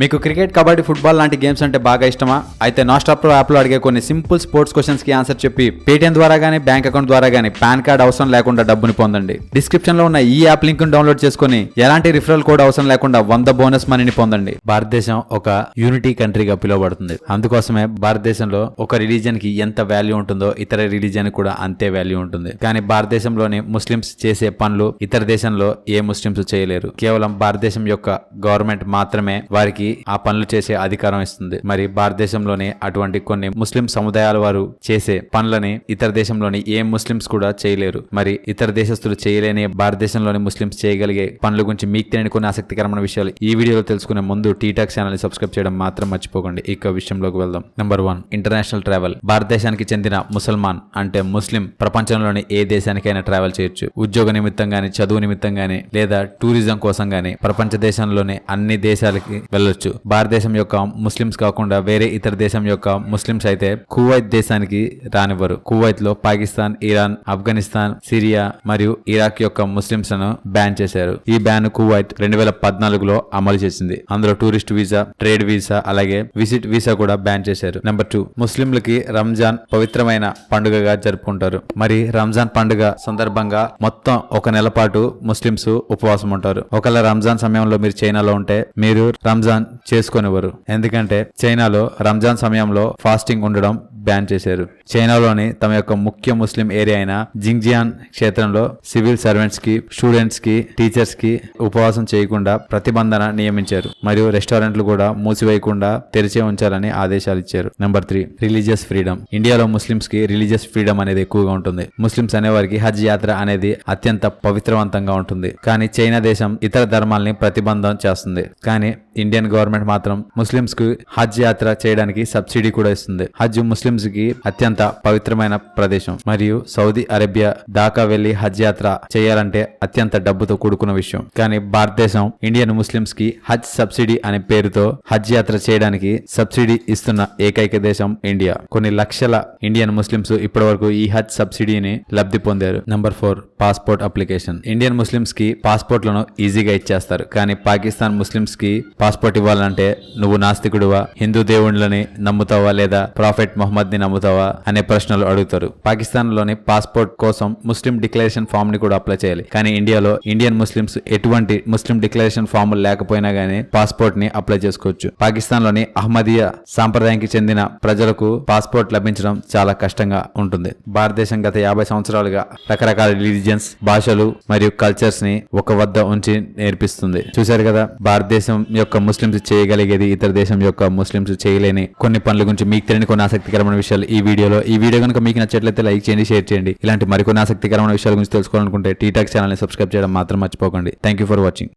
మీకు cricket, kabaddi, football లాంటి games అంటే బాగా ఇష్టమా? అయితే నాస్టాప్ యాప్ లో అడిగే కొన్ని సింపుల్ స్పోర్ట్స్ క్వశ్చన్స్ కి ఆన్సర్ చెప్పి పేటిఎం ద్వారా గానీ బ్యాంక్ అకౌంట్ ద్వారా గానీ పాన్ కార్డ్ అవసరం లేకుండా డబ్బుని పొందండి. డిస్క్రిప్షన్ లో ఉన్న ఈ యాప్ లింక్ డౌన్లోడ్ చేసుకుని ఎలాంటి రిఫరల్ కోడ్ అవసరం లేకుండా 100 బోనస్ మనీని పొందండి. భారతదేశం ఒక యూనిటీ కంట్రీగా పిలువబడుతుంది. అందుకోసమే భారతదేశంలో ఒక రిలీజియన్ కి ఎంత వాల్యూ ఉంటుందో ఇతర రిలీజియన్ కూడా అంతే వాల్యూ ఉంటుంది. కానీ భారతదేశంలోని ముస్లిమ్స్ చేసే పనులు ఇతర దేశంలో ఏ ముస్లిమ్స్ చేయలేరు. కేవలం భారతదేశం యొక్క గవర్నమెంట్ మాత్రమే వారికి ఆ పనులు చేసే అధికారం ఇస్తుంది. మరి భారతదేశంలోని అటువంటి కొన్ని ముస్లిం సముదాయాల వారు చేసే పనులని ఇతర దేశంలోని ఏ ముస్లిమ్స్ కూడా చేయలేరు. మరి ఇతర దేశస్తులు చేయలేని భారతదేశంలోని ముస్లిమ్స్ చేయగలిగే పనుల గురించి మీకు తెలియని కొన్ని ఆసక్తికరమైన విషయాలు ఈ వీడియోలో తెలుసుకునే ముందు టీటాక్ ఛానల్ ని సబ్స్క్రైబ్ చేయడం మాత్రం మర్చిపోకండి. ఇక విషయంలోకి వెళ్దాం. Number 1, international travel. భారతదేశానికి చెందిన ముసల్మాన్ అంటే ముస్లిం ప్రపంచంలోని ఏ దేశానికైనా ట్రావెల్ చేయొచ్చు. ఉద్యోగ నిమిత్తం గానీ, చదువు నిమిత్తం గానీ, లేదా టూరిజం కోసం గానీ ప్రపంచ దేశంలోని అన్ని దేశాలకి వెళ్ళొచ్చు. భారతదేశం యొక్క ముస్లిమ్స్ కాకుండా వేరే ఇతర దేశం యొక్క ముస్లిమ్స్ అయితే కువైత్ దేశానికి రానివ్వరు. కువైత్ లో పాకిస్తాన్, ఇరాన్, ఆఫ్ఘనిస్తాన్, సిరియా మరియు ఇరాక్ యొక్క ముస్లిమ్స్ ను బ్యాన్ చేశారు. ఈ బ్యాన్ కువైత్ 2014లో అమలు చేసింది. అందులో టూరిస్ట్ వీసా, ట్రేడ్ వీసా, అలాగే విజిట్ వీసా కూడా బ్యాన్ చేశారు. నెంబర్ 2, ముస్లింలకి రంజాన్ పవిత్రమైన పండుగగా జరుపుకుంటారు. మరి రంజాన్ పండుగ సందర్భంగా మొత్తం ఒక నెల పాటు ముస్లిమ్స్ ఉపవాసం ఉంటారు. ఒకవేళ రంజాన్ సమయంలో మీరు చైనాలో ఉంటే మీరు రంజాన్ చేసుకొనివ్వరు. ఎందుకంటే చైనాలో రంజాన్ సమయంలో ఫాస్టింగ్ ఉండడం బ్యాన్ చేశారు. చైనాలోని తమ యొక్క ముఖ్య ముస్లిం ఏరియా అయిన జింగ్జియాన్ క్షేత్రంలో సివిల్ సర్వెంట్స్ కి, స్టూడెంట్స్ కి, టీచర్స్ కి ఉపవాసం చేయకుండా ప్రతిబంధన నియమించారు. మరియు రెస్టారెంట్లు కూడా మూసివేయకుండా తెరిచే ఉంచాలని ఆదేశాలు ఇచ్చారు. Number 3, religious freedom. ఇండియాలో ముస్లిమ్స్ కి రిలీజియస్ ఫ్రీడమ్ అనేది ఎక్కువగా ఉంటుంది. ముస్లిమ్స్ అనేవారికి హజ్ యాత్ర అనేది అత్యంత పవిత్రవంతంగా ఉంటుంది. కానీ చైనా దేశం ఇతర ధర్మాల్ని ప్రతిబంధం చేస్తుంది. కానీ ఇండియన్ గవర్నమెంట్ మాత్రం ముస్లిమ్స్ కి హజ్ యాత్ర చేయడానికి సబ్సిడీ కూడా ఇస్తుంది. హజ్ ముస్లిమ్స్ కి అత్యంత పవిత్రమైన ప్రదేశం. మరియు సౌదీ అరేబియా దాకా వెళ్లి హజ్ యాత్ర చేయాలంటే అత్యంత డబ్బుతో కూడుకున్న విషయం. కానీ భారతదేశం ఇండియన్ ముస్లిమ్స్ కి హజ్ సబ్సిడీ అనే పేరుతో హజ్ యాత్ర చేయడానికి సబ్సిడీ ఇస్తున్న ఏకైక దేశం ఇండియా. కొన్ని లక్షల ఇండియన్ ముస్లిమ్స్ ఇప్పటి వరకు ఈ హజ్ సబ్సిడీని లబ్ధి పొందారు. Number 4, passport application. Indian Muslims కి పాస్పోర్ట్లను ఈజీగా ఇచ్చేస్తారు. కానీ పాకిస్తాన్ ముస్లిమ్స్ కి పాస్పోర్ట్ ఇవ్వాలంటే నువ్వు నాస్తికుడువా, హిందూ దేవుళ్ళని నమ్ముతావా, లేదా ప్రాఫెట్ మొహమ్మద్ ని నమ్ముతావా అనే ప్రశ్నలు అడుగుతారు. పాకిస్తాన్ లోని పాస్పోర్ట్ కోసం ముస్లిం డిక్లరేషన్ ఫామ్ ని కూడా అప్లై చేయాలి. కానీ ఇండియాలో ఇండియన్ ముస్లిమ్స్ ఎటువంటి ముస్లిం డిక్లరేషన్ ఫామ్ లేకపోయినా గానీ పాస్పోర్ట్ ని అప్లై చేసుకోవచ్చు. పాకిస్తాన్ లోని అహ్మదియా సాంప్రదాయానికి చెందిన ప్రజలకు పాస్పోర్ట్ లభించడం చాలా కష్టంగా ఉంటుంది. భారతదేశం గత 50 సంవత్సరాలుగా రకరకాల రిలీజియన్స్, భాషలు మరియు కల్చర్స్ ని ఒక వద్ద ఉంచి నేర్పిస్తుంది. చూశారు కదా, భారతదేశం యొక్క ముస్లిమ్స్ చేయగలిగేది ఇతర దేశం యొక్క ముస్లిమ్స్ చేయలేని కొన్ని పనుల గురించి మీకు తెలియని కొన్ని ఆసక్తికరమైన విషయాలు ఈ వీడియో కనుక మీకు నచ్చట్లయితే లైక్ చేయండి, షేర్ చేయండి. ఇలాంటి మరికొన్ని ఆసక్తికరమైన విషయాల గురించి తెలుసుకోవాలనుకుంటే టీటాక్ ఛానల్ ని సబ్స్క్రైబ్ చేయడం మాత్రం మర్చిపోకండి. Thank you for watching.